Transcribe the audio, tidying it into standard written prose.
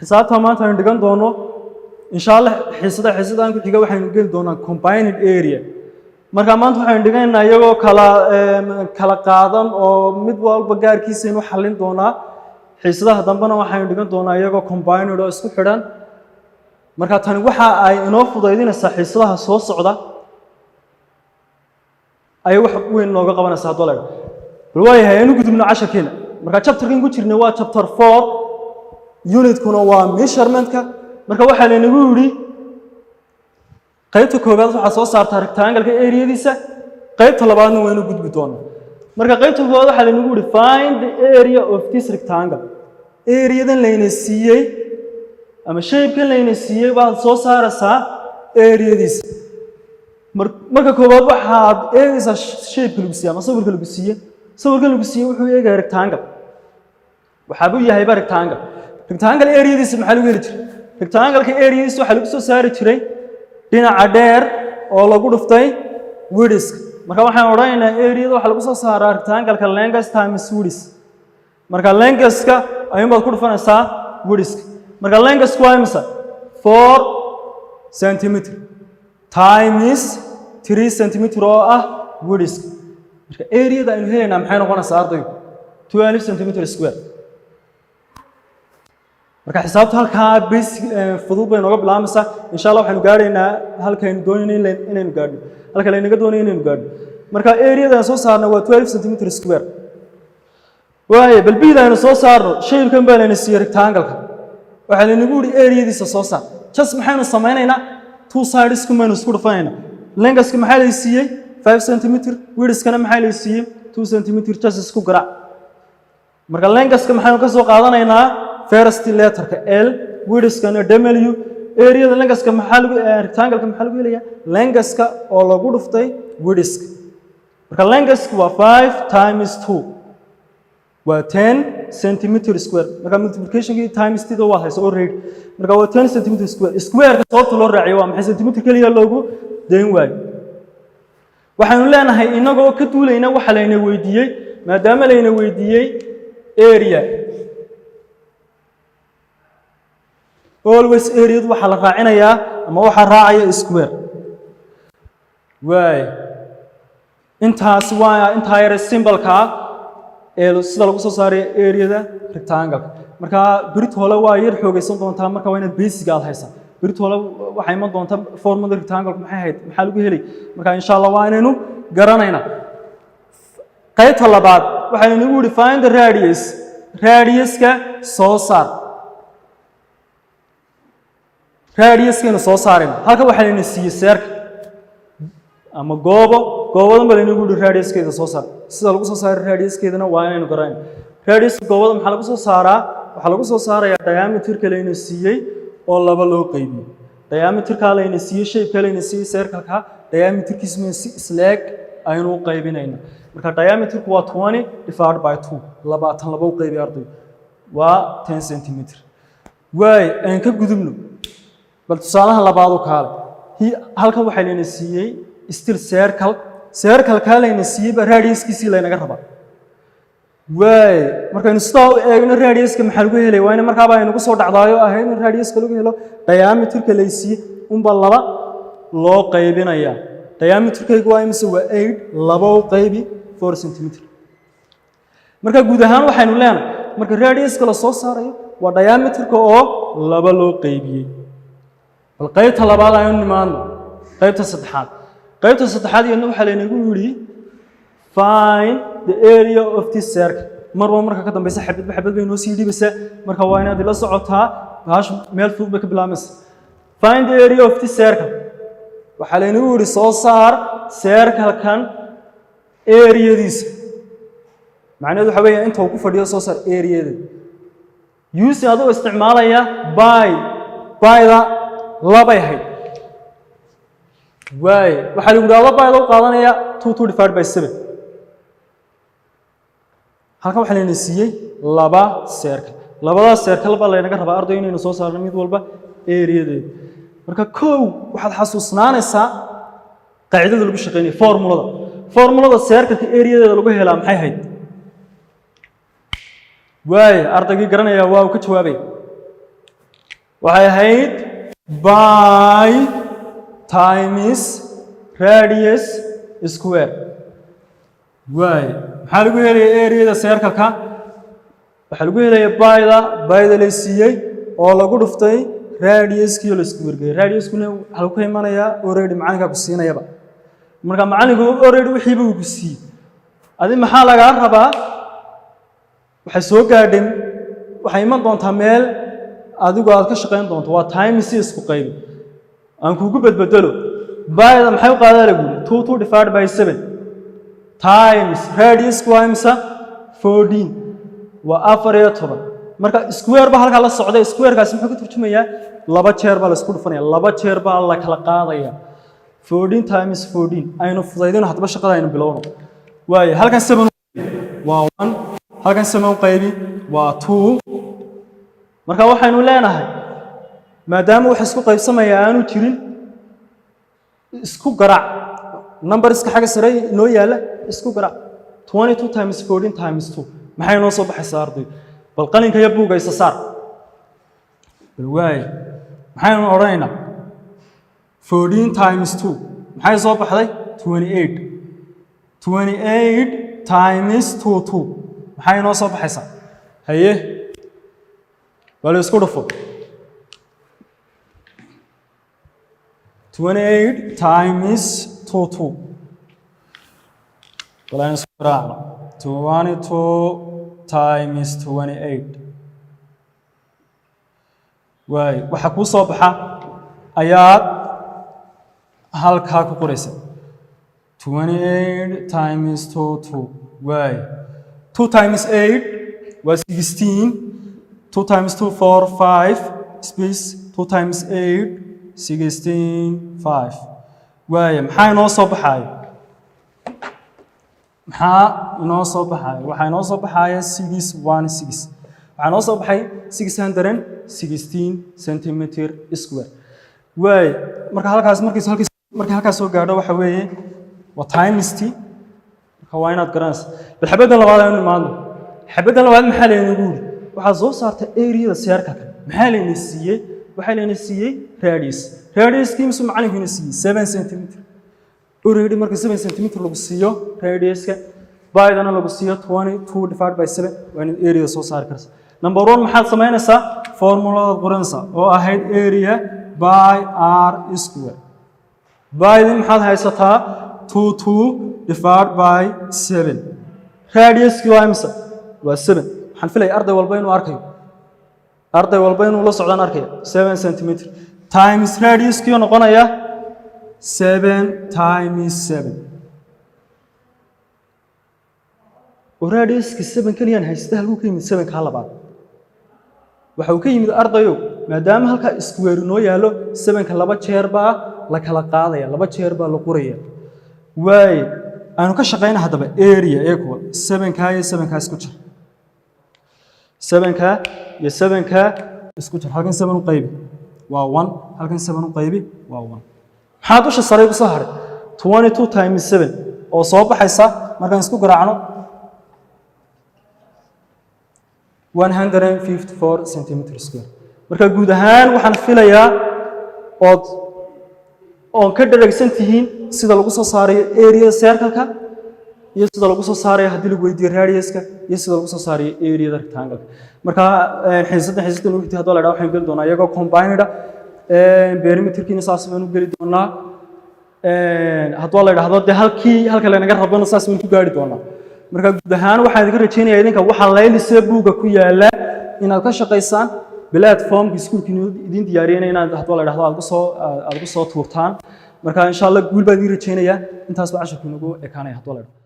xisaabta maanta aynu dhigan doono insha Allah xiisada aan ku xiga waxaynu geli doonaa combined area marka maanta waxaynu dhiganaynaa iyagoo kala qaadan oo mid walba gaarkiisa inuu xallin doonaa xiisadaha dambana waxaynu dhigan doonaa iyagoo combined oo isku xidhan marka tani waxa ay inoo fudaydinaysaa xiisadaha soo socda ay wax weyn nooga qabanaysaa dollar bal waayahay aynu gudubno casharkeena marka chapterkan ku jirnay waa chapter 4 unit kuna waa measurementka marka waxa la inagu yiri qaybta koobaad waxa soo saartaa rectangle-ka area-diisa qaybta labaadna waynu gudbi doonaa marka qaybta koobaad waxa la inagu yiri find the area of this rectangle area-dan layna siiyay ama shape-kan layna siiyay baad soo saaraysaa area-diisa marka koobaad waxaad eegaysaa shape-ka lagu siiyay ama sawirka lagu siiyay wuxuu eegaa rectangle waxa uu yahay rectangle area-diisa maxaa lagu heli jiray rectangle-ka area-diisa waxa lagu soo saari jiray dhinaca dheer oo lagu dhuftay width marka waxaan oranaynaa area-da waxa lagu soo saaraa rectangle-ka length times width marka length-ka ayuu baad ku dhufanaysaa width marka length waa imisa 4 cm times 3 cm oo ah width marka area-da aynu helaynaa maxay noqonaysaa ardaygu 12 cm square marka xisaabta halka basic fudud bay nooga bilaamaysaa insha Allah waxaanu gaaraynaa halkaynu doonayno inaynu gaadhno halka la inaga doonayo inaynu gaadhno marka area-da soo saarna waa 12 cm square waaye bal bida aynu soo saarno shape-kan baa layna siiyay rectangle-ka waxa la inagu yiri area-diisa soo saar just maxaynu samaynaynaa two sides kumaynu isku dhufanaynaa length-ka maxaa la siiyay 5 cm width-kana maxaa la siiyay 2 cm just isku garaac marka length-ka maxaynu ka soo qaadanaynaa first letter-ka L width-kana W area-da length-ka maxaa lagu rectangle-ka maxaa lagu helayaa length-ka oo lagu dhuftay width-ka marka length-ka waa 5 times 2 waa 10 cm square marka multiplication-ki times 2 waa hayso already marka waa 10 cm square square-ka sababta loo raaciyo waa maxay cm kaliya loogu deyn waayo waxaanu leenahay inagoo ka duulayna waxa layna weydiiyay maadaama layna weydiiyay area always area waxa la raacinayaa ama waxa raacaya square way intaas waa entire symbol-ka ee sida lagu soo saaray area-da rectangle marka birtoola waa yar xoogaysan doontaa marka waa inaad basic aad haysaa birtoola waxa iman doonta formula rectangle maxaa lagu helay marka insha Allah waa inaynu garanaynaa qaybta labaad waxa inagu yiri find the radius-ka soo saar radius-ka soo saarayna halka waxa layna siiyay seerka ama goobadan baa laynagu yiri radius-keeda soo saar sida lagu soo saaray radius-keedana waa inaynu garanayno radius goobada maxaa lagu soo saaraa waxa lagu soo saarayaa diameter-ka layna siiyay oo laba loo qaybiyo diameter-ka layna siiyay shape-ka layna siiyay circle-ka diameter-kiisu isleeg aynu u qaybinayna marka diameter-ku waa 20 divided by 2 22 laba u qaybiyo arday waa 10 cm way aan ka gudubno bal tusaalaha labaad oo kale halkan waxa layna siiyay still circle-ka layna siiyay ba radius-kiisa laynaga rabaa way markaynu sida u eegno radius-ka maxaa lagu helay waa in markaa baa inagu soo dhacdaayo ahayd in radius-ka lagu helo diameter-ka la siiyay unba laba loo qaybinaya diameter-kaygu waa imse waa 8 laba u qaybi 4 cm marka guud ahaan waxaynu leenahay marka radius-ka la soo saarayo waa diameter-ka oo laba loo qaybiyay bal qaybta labaad aynu nimaano qaybta saddexaad iyadna waxa la inagu yiri find the area of this circle marka ka dambaysa xabad bay noo sii dhibaysaa marka waa inaad la socotaa baash meel fudud bay ka bilaamaysaa find the area of this circle waxa la inagu yiri soo saar circle-kan area-diisa macnaheedu waxa weeye inta uu ku fadhiyo soo saar area-da use adoo isticmaalaya by-da laba yahay way waxa lagu yiraahdaa by-da u qaadanaya 2 divided by 7 halka waxa layna siiyay laba circle labada circle baa laynaga rabaa arday inaynu soo saarno mid walba area-deeda marka waxaad xasuusnaanaysaa qaacidada lagu shaqeynay formulada circle-ka area-deeda lagu helaa maxay ahayd way ardaygii garanaya waa uu ka jawaabay waxay ahayd by times radius square way maxaa lagu helayaa area circle-ka waxa lagu helayaa by-da la siiyay oo lagu dhuftay radius-kii la isku wargeeyay radius-kuna waxa lagu iimanayaa already macalinka ku siinayaba marka macalinku already wixii uu ku siiyay adi maxaa laga rabaa waxay soo gaadhin waxay iman doontaa meel adigu aad ka shaqeyn doonto waa times isku qayb aan kugu badbadalo by-da maxay u qaadaa lagu 2 divided by 7 times radius waa imisa 14 waa 14 marka square ba halka la socday square kaas muxuu ka turjumayaa laba jeer baa la isku dhufanaya laba jeer baa la kala qaadaya 14 times 14 aynu fudaydino hadaba shaqada aynu bilowno waaye halkan 7 waa 1 halkan 7 qaybi waa 2 marka waxaynu leenahay maadaama wax isku qaybsamaya aanu jirin isku garaac numberska xaga sare noo yaala isku garaac 22 times 14 times 2 maxay noo soo baxaysaa arday bal qalinka iyo buuga isa saar bal waay maxaynu oranaynaa 14 times 2 maxay soo baxday 28 28 times 2 maxay noo soo baxaysaa haye wala isku dhufo 28 times 2 wala isku raacno 22 times 28 waay waxa ku soo baxa ayaad halka ku qoraysa 28 times 2 waay 2 times 8 was 16 2 times 2 4 5 space 2 times 8 16 5 waay maxay noo soo baxay maxaa inoo soo baxay waxa inoo soo baxaya 616 waxa noo soo baxay 616 cm square way marka halkaas markii halkaas soo gaadho waxa weeye waa times t marka waa inaad garanayso bal xabadda labaad aynu imaano xabadda labaad maxaa leeyahay guuri waxa soo saartay area circle maxaa leeyahay siiyay waxa leeyahay siiyay radius kiimsu macalinku siiyay 7 cm already marka 7 cm lagu siiyo radius-ka by-dana lagu siiyo 22 divided by 7 waa in area soo saar karto number 1 maxaad sameynaysaa formulada qoranaysa oo ahayd area by r square by-da maxaad haysataa 22 divided by 7 radius-ki waa imisa waa 7 waxaan filayaa arday walba inuu la socdaan arkaya 7 cm times radius-ki noqonaya 7 times 7 radius-ki 7 kaliyan haysta halku ka yimid 7 ka labaad waxa uu ka yimid ardayo maadaama halka square noo yaalo 7 ka laba jeer baa la kala qaadaya laba jeer baa la qoraya way aanu ka shaqeynaa hadaba area equal 7 ka iyo 7 ka isku jir 7 ka iyo 7 ka isku jir halkan 7 u qaybi waa 1 halkan 7 u qaybi waa 1 maxaa dusha sare ku soo haray 22 times 7 oo soo baxaysa markaan isku garaacno 154 cm square marka guud ahaan waxaan filayaa oo ka dharagsan tihiin sida lagu soo saarayo area circle-ka iyo sida lagu soo saarayo haddii lagu weydiiyo radius-ka iyo sida lagu soo saarayo area rectangle marka xiisadda wixii hadoo la dhaw waxaan gali doonaa iyagoo combined perimeter-kiina saas baan u geli doonaa haddoo la yidhaahdo dee halka lanaga rabana saas baan ku gaari doonaa marka guud ahaan waxaan idinka rajaynayaa idinka waxa laylisee buugga ku yaala inaad ka shaqaysaan platformka iskuulkiina idin diyaariyeen inaad haddoo la yidhaahdo aad ku soo tuurtaan marka insha allah guul baan idin rajaynayaa intaas baa casharku inagu ekaanaya haddoo la yidhaahdo